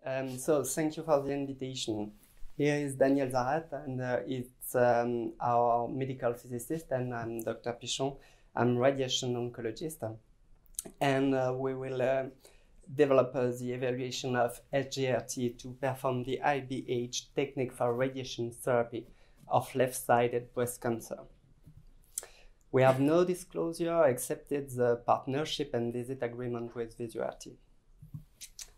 So thank you for the invitation. Here is Daniel Zarat, and it's our medical physicist, and I'm Dr. Pichon. I'm radiation oncologist, and we will develop the evaluation of SGRT to perform the DIBH technique for radiation therapy of left-sided breast cancer. We have no disclosure except the partnership and visit agreement with VisuRT.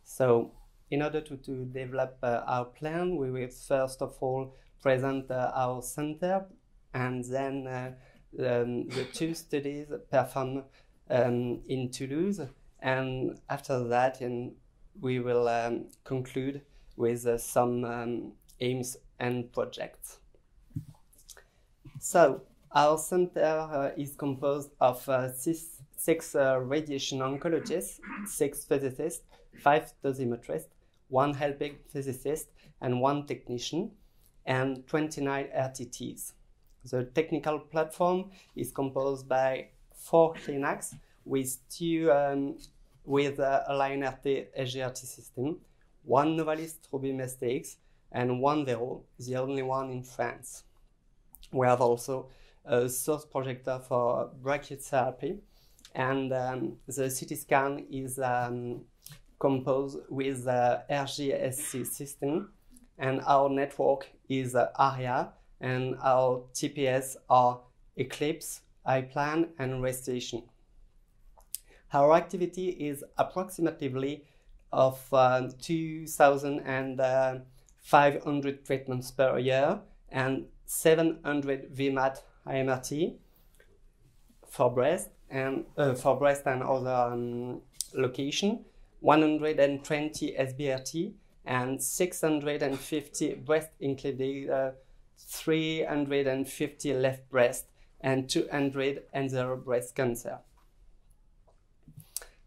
So, in order to develop our plan, we will first of all present our center, and then the two studies performed in Toulouse, and after that we will conclude with some aims and projects. So our center is composed of six radiation oncologists, 6 physicists, 5 dosimetrists, 1 helping physicist, and 1 technician, and 29 RTTs. The technical platform is composed by 4 clinics with 2 with a LionRT SGRT system, 1 Novalis TrueBeam STX, and 1 Vero, the only one in France. We have also a source projector for brachytherapy, and the CT scan is composed with the RGSC system, and our network is ARIA, and our TPS are Eclipse, iPlan, and RayStation. Our activity is approximately of 2,500 treatments per year and 700 VMAT IMRT for breast and other location, 120 SBRT, and 650 breast including 350 left breast and 200 other breast cancer.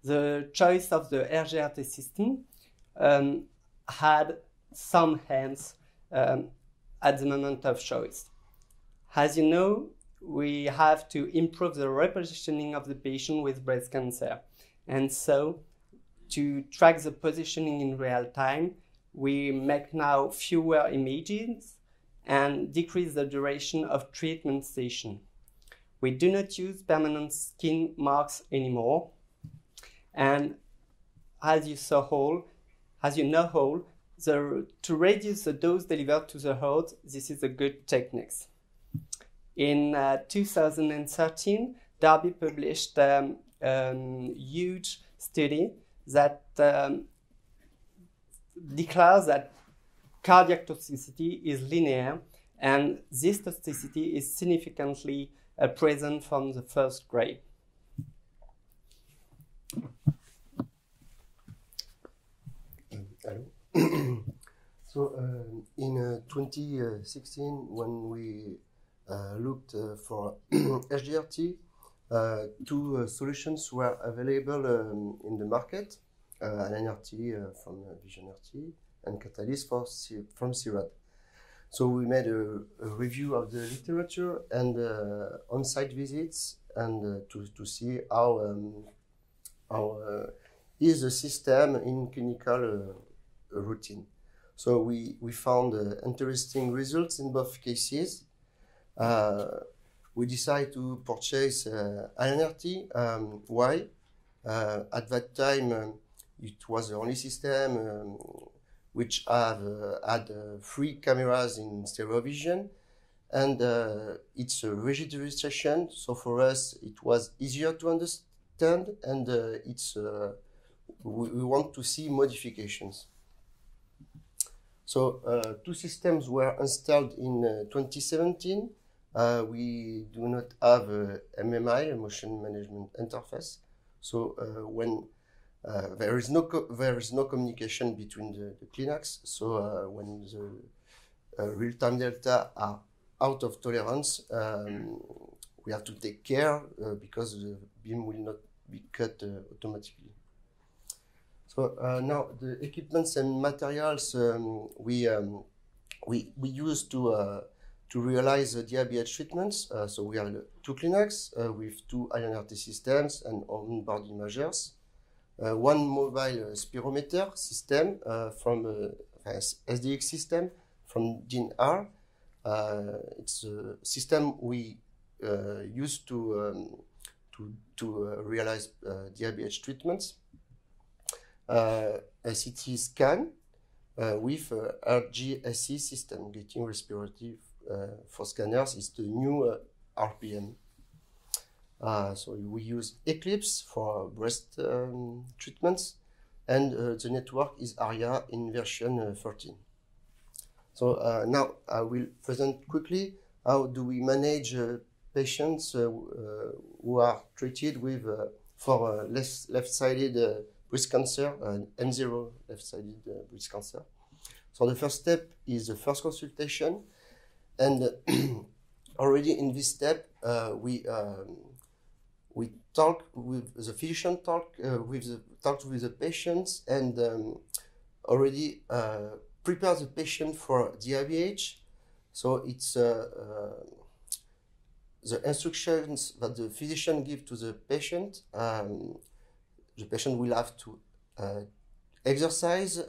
The choice of the SGRT system had some hands at the moment of choice. As you know, we have to improve the repositioning of the patient with breast cancer. And so, to track the positioning in real time, we make now fewer images and decrease the duration of treatment session. We do not use permanent skin marks anymore. And as you know, to reduce the dose delivered to the heart, this is a good technique. In 2013, Darby published a huge study that declares that cardiac toxicity is linear, and this toxicity is significantly present from the first grade. Hello. So in 2016, when we looked for SGRT, 2 solutions were available in the market, LionRT from VisuRT and Catalyst from CIRAD. So we made a review of the literature and on-site visits, and to see how is the system in clinical routine. So we found interesting results in both cases. We decided to purchase LionRT. Why? At that time, it was the only system which had 3 cameras in stereo vision, and it's a rigid registration. So for us, it was easier to understand, and we want to see modifications. So 2 systems were installed in 2017. We do not have MMI, a motion management interface. So when there is no communication between the clinics. So when the real-time delta are out of tolerance, we have to take care because the beam will not be cut automatically. So now the equipments and materials we use to realize the DIBH treatments. So we have 2 clinics with 2 LionRT systems and on-board imagers. one mobile spirometer system from SDX system from DIN-R. It's a system we use to realize DIBH treatments. A CT scan with RGSE system, getting respiratory for scanners is the new RPM. So we use Eclipse for breast treatments, and the network is ARIA in version 13. So now I will present quickly how do we manage patients who are treated with for left-sided breast cancer and N0 left-sided breast cancer. So the first step is the first consultation, and already in this step we talk with the physician, talk with the patients, and already prepare the patient for DIBH. So it's the instructions that the physician gives to the patient. The patient will have to exercise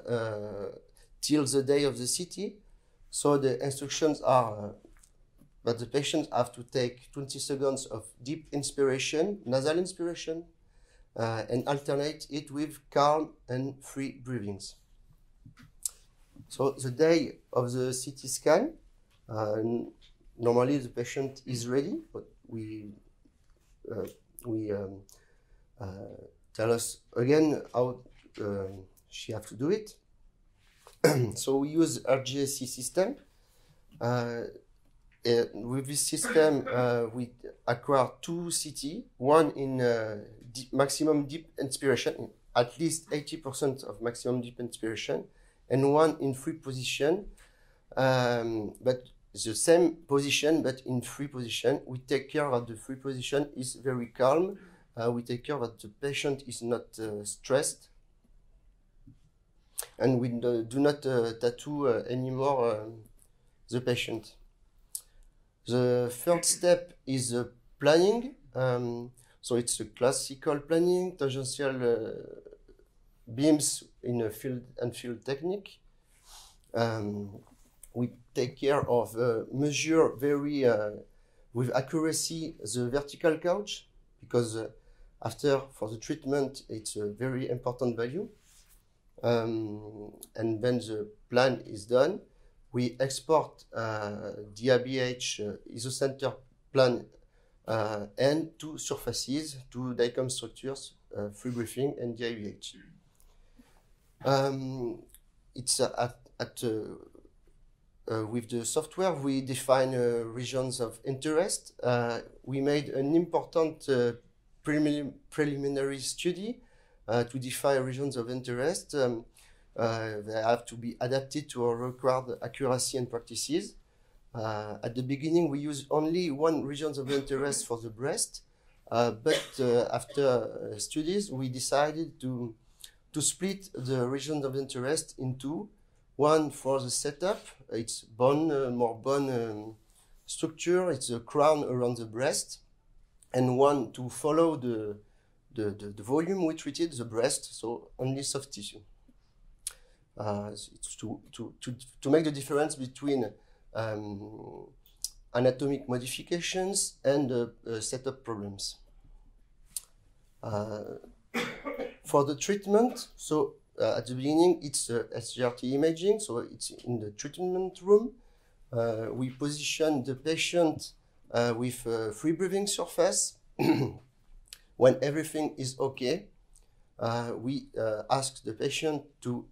till the day of the CT. So the instructions are that the patients have to take 20 seconds of deep inspiration, nasal inspiration, and alternate it with calm and free breathings. So the day of the CT scan, normally the patient is ready, but we tell us again how she have to do it. So we use RGSE system. With this system, we acquire 2 CT, one in maximum deep inspiration, at least 80% of maximum deep inspiration, and one in free position, but the same position, but in free position. We take care that the free position is very calm. We take care that the patient is not stressed, and we do not tattoo anymore the patient. The third step is planning. So it's a classical planning, tangential beams in a field and field technique. We take care of measure very with accuracy the vertical couch, because after for the treatment it's a very important value. And when the plan is done, we export DIBH isocenter plan and 2 surfaces, 2 DICOM structures, free briefing and DIBH. It's with the software we define regions of interest. We made an important preliminary study to define regions of interest. They have to be adapted to our required accuracy and practices. At the beginning, we use only 1 region of interest for the breast, but after studies, we decided to split the regions of interest into 1 for the setup. It's bone, more bone structure. It's a crown around the breast, and 1 to follow the volume we treated, the breast, so only soft tissue. It's to make the difference between anatomic modifications and setup problems. For the treatment, so at the beginning it's SGRT imaging, so it's in the treatment room. We position the patient with a free breathing surface. When everything is okay, we ask the patient to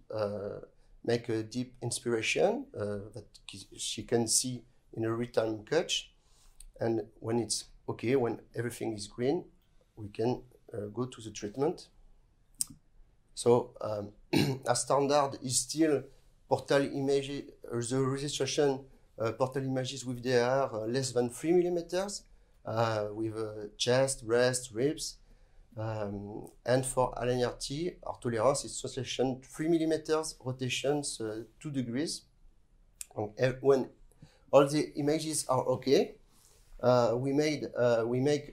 make a deep inspiration that she can see in a real-time couch, and when it's okay, when everything is green, we can go to the treatment. So a standard is still portal image, the registration portal images with DIR less than 3 millimeters, with chest, breast, ribs. And for LNRT, our tolerance is translation 3 millimeters, rotations 2 degrees. And when all the images are okay, we make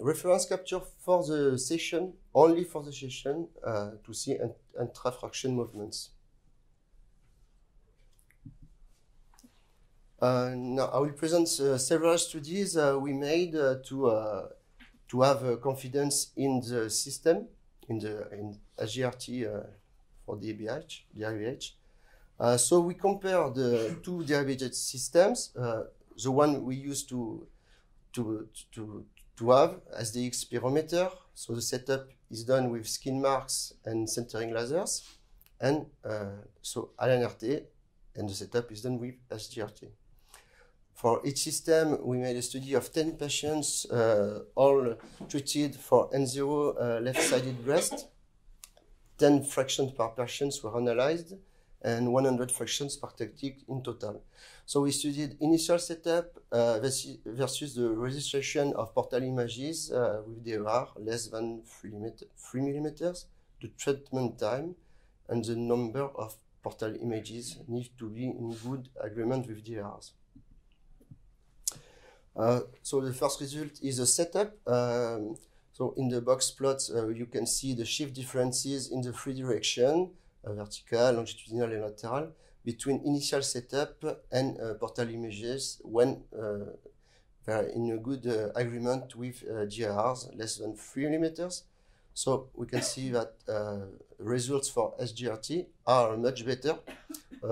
reference capture for the session, only for the session, to see intrafraction movements. Now I will present several studies we made to have confidence in the system, in SGRT for DIBH. So we compare the two DIBH systems, the one we used to have as the Spirometer. So the setup is done with skin marks and centering lasers, and so LNRT, and the setup is done with SGRT. For each system, we made a study of 10 patients, all treated for N0 left-sided breast. 10 fractions per patient were analyzed, and 100 fractions per technique in total. So we studied initial setup versus the registration of portal images with DOR less than 3 millimeters, the treatment time, and the number of portal images need to be in good agreement with DORs. So the first result is a setup. So in the box plots, you can see the shift differences in the three directions, vertical, longitudinal, and lateral, between initial setup and portal images when they are in a good agreement with GRs less than 3 millimeters. So we can see that results for SGRT are much better.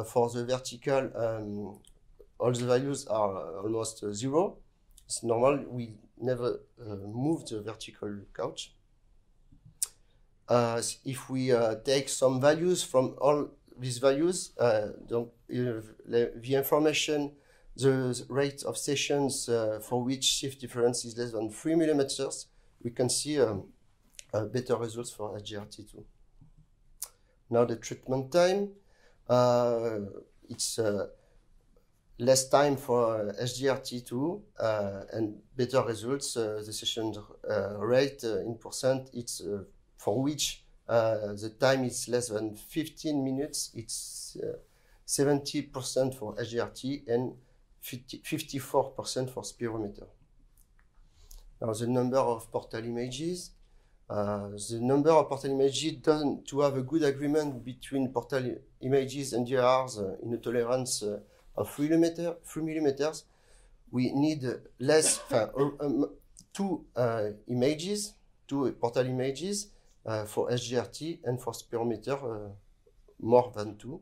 For the vertical, all the values are almost 0. It's normal, we never move the vertical couch. If we take some values from all these values, the information, the rate of sessions for which shift difference is less than 3 millimeters, we can see better results for SGRT2. Now the treatment time, it's less time for SGRT2 and better results. The session rate in percent, it's for which the time is less than 15 minutes. It's 70% for SGRT and 54% for Spirometer. Now the number of portal images. The number of portal images done to have a good agreement between portal images and DRs in a tolerance of 3 millimeters. We need less, two images, two portal images for SGRT, and for Spirometer more than 2.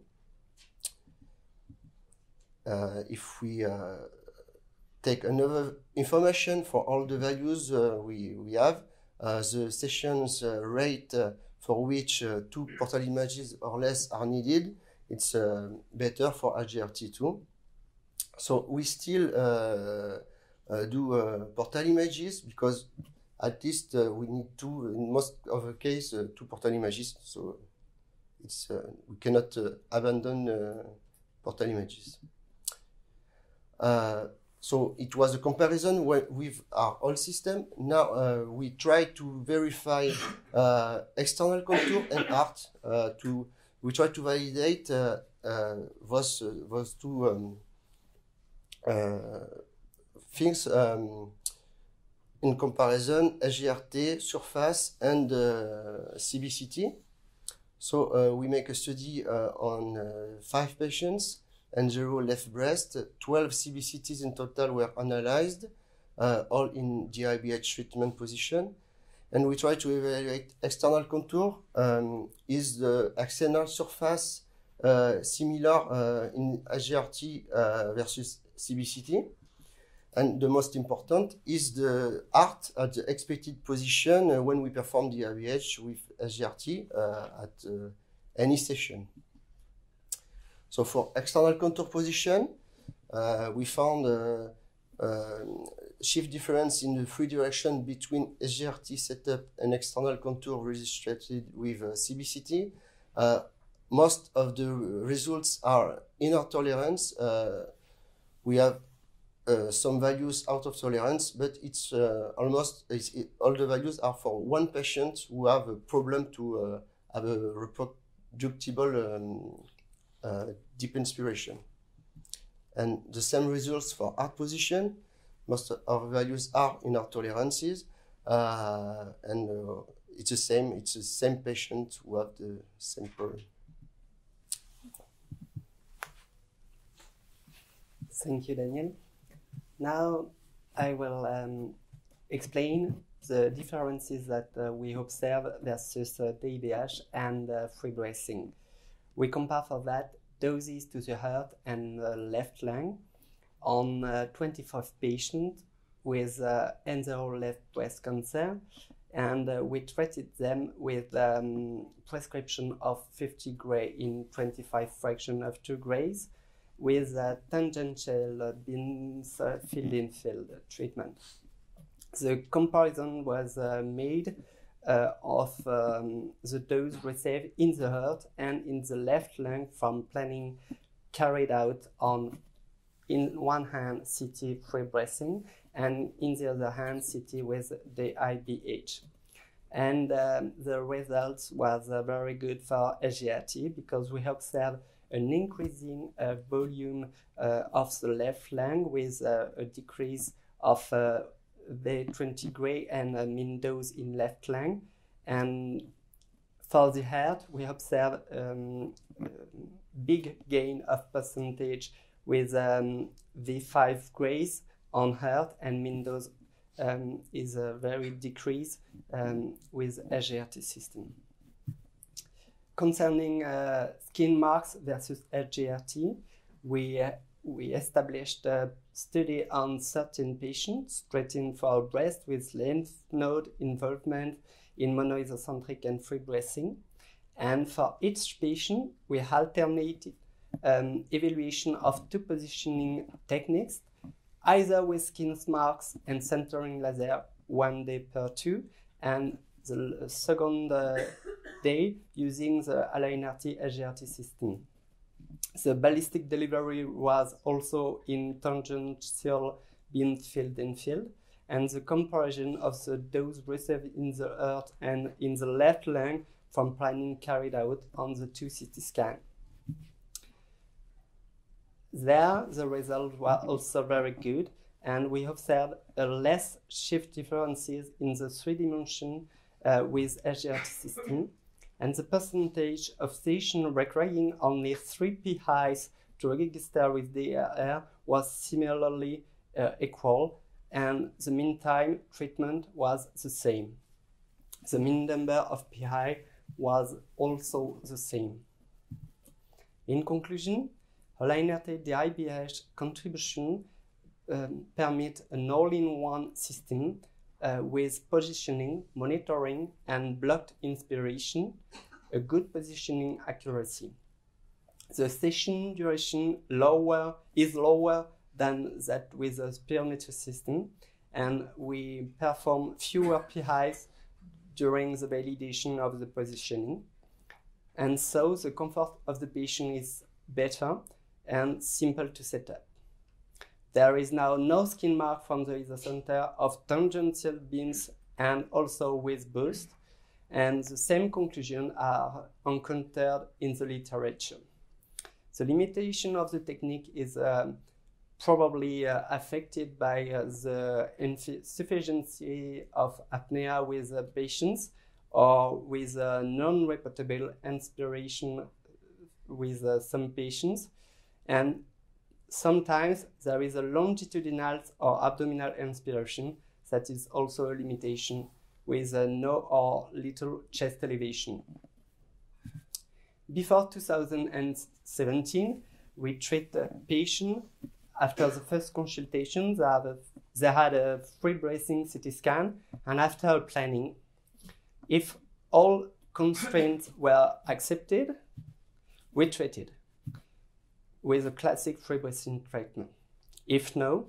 If we take another information for all the values we have, the sessions rate for which 2 portal images or less are needed, it's better for SGRT2. So we still do portal images because at least we need 2, in most of the case, 2 portal images. So it's we cannot abandon portal images. So it was a comparison with our old system. Now we try to verify external contour and art. We try to validate those 2 things in comparison: SGRT, surface, and CBCT. So we make a study on 5 patients and 0 left breast. 12 CBCTs in total were analyzed, all in DIBH treatment position. And we try to evaluate external contour. Is the axonal surface similar in SGRT versus CBCT? And the most important is the art at the expected position when we perform DIBH with SGRT at any session. So for external contour position, we found shift difference in the 3 direction between SGRT setup and external contour registered with CBCT. Most of the results are inner tolerance. We have some values out of tolerance, but it's almost all the values are for 1 patient who have a problem to have a reproducible deep inspiration. And the same results for art position. most of our values are in our tolerances, and it's the same. It's the same patient who have the same problem. Thank you, Daniel. Now I will explain the differences that we observe versus DIBH and free bracing. We compare for that doses to the heart and the left lung on 25 patients with end-stage left breast cancer, and we treated them with prescription of 50 gray in 25 fraction of 2 grays with tangential beams field-in-field treatment. The comparison was made of the dose received in the heart and in the left lung from planning carried out on, in one hand, CT free bracing, and in the other hand, CT with the DIBH. And the results was very good for SGRT because we observed an increasing volume of the left lung with a decrease of the 20 gray and a mean dose in left lung. And for the heart, we observe big gain of percentage with the 5 grays on heart, and mean dose is a very decrease with SGRT system. Concerning skin marks versus SGRT, we established a study on 13 patients treated for breast with lymph node involvement in monoisocentric and free bracing. And for each patient, we alternated evaluation of 2 positioning techniques, either with skin marks and centering laser 1 day per 2, and the second day using the AlignRT SGRT system. The ballistic delivery was also in tangential beam field-in-field, and the comparison of the dose received in the heart and in the left lung from planning carried out on the 2 CT scans. There, the results were also very good, and we observed a less shift differences in the 3 dimension with SGRT system, and the percentage of stations requiring only 3 PIs to register with DRR was similarly equal, and the mean time treatment was the same. The mean number of PI was also the same. In conclusion, AlignRT DIBH contribution permit an all-in-one system with positioning, monitoring, and blocked inspiration, a good positioning accuracy. The session duration is lower than that with a Spirometer system, and we perform fewer PIs during the validation of the positioning. And so the comfort of the patient is better and simple to set up. There is now no skin mark from the isocenter of tangential beams and also with boost, and the same conclusions are encountered in the literature. The limitation of the technique is probably affected by the insufficiency of apnea with patients or with non-repeatable inspiration with some patients, and sometimes there is a longitudinal or abdominal inspiration that is also a limitation with no or little chest elevation. Before 2017, we treat the patient after the first consultation. They had a free bracing CT scan, and after planning, if all constraints were accepted, we treated with a classic free bracing treatment. If no,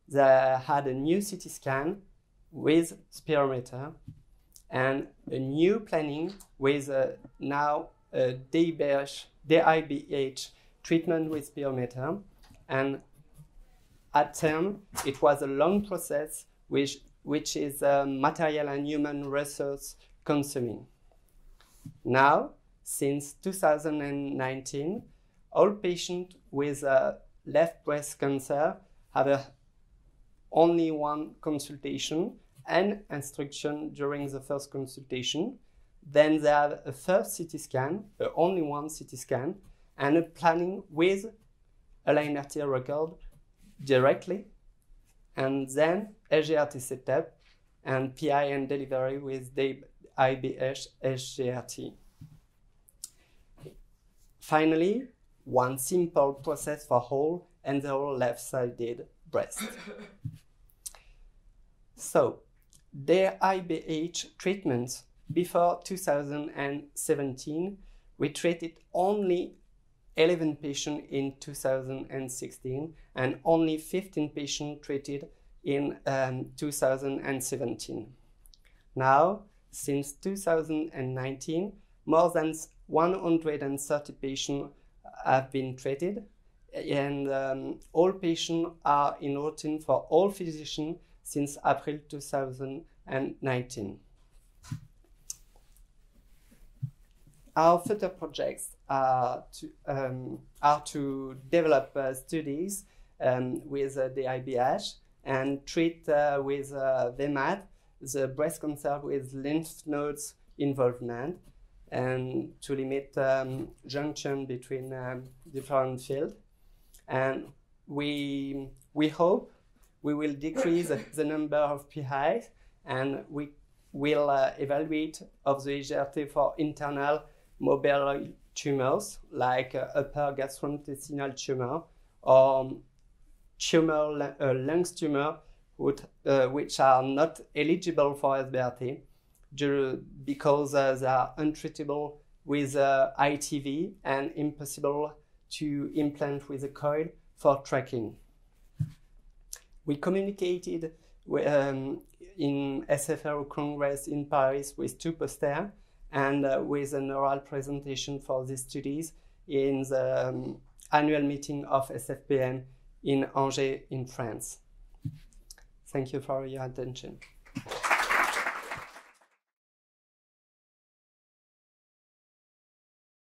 they had a new CT scan with Spirometer and a new planning with now a DIBH treatment with Spirometer, and at term it was a long process which is material and human resource consuming. Now, since 2019, all patients with left breast cancer have a only one consultation and instruction during the first consultation. Then they have a first CT scan, only one CT scan, and a planning with a line arterial record directly, and then SGRT setup and PI and delivery with DIBH SGRT. Finally, one simple process for whole and the whole left-sided breast. So, DIBH treatments before 2017, we treated only 11 patients in 2016 and only 15 patients treated in 2017. Now, since 2019, more than 130 patients have been treated, and all patients are in routine for all physicians since April 2019. Our future projects are to develop studies with the DIBH and treat with VMAT the breast cancer with lymph nodes involvement, and to limit junction between different fields. And we hope we will decrease the number of PIs, and we will evaluate of the SGRT for internal mobile tumors like upper gastrointestinal tumor or lungs tumor which are not eligible for SBRT because they are untreatable with ITV and impossible to implant with a coil for tracking. We communicated in SFRO Congress in Paris with 2 posters and with an oral presentation for these studies in the annual meeting of SFPM in Angers in France. Thank you for your attention.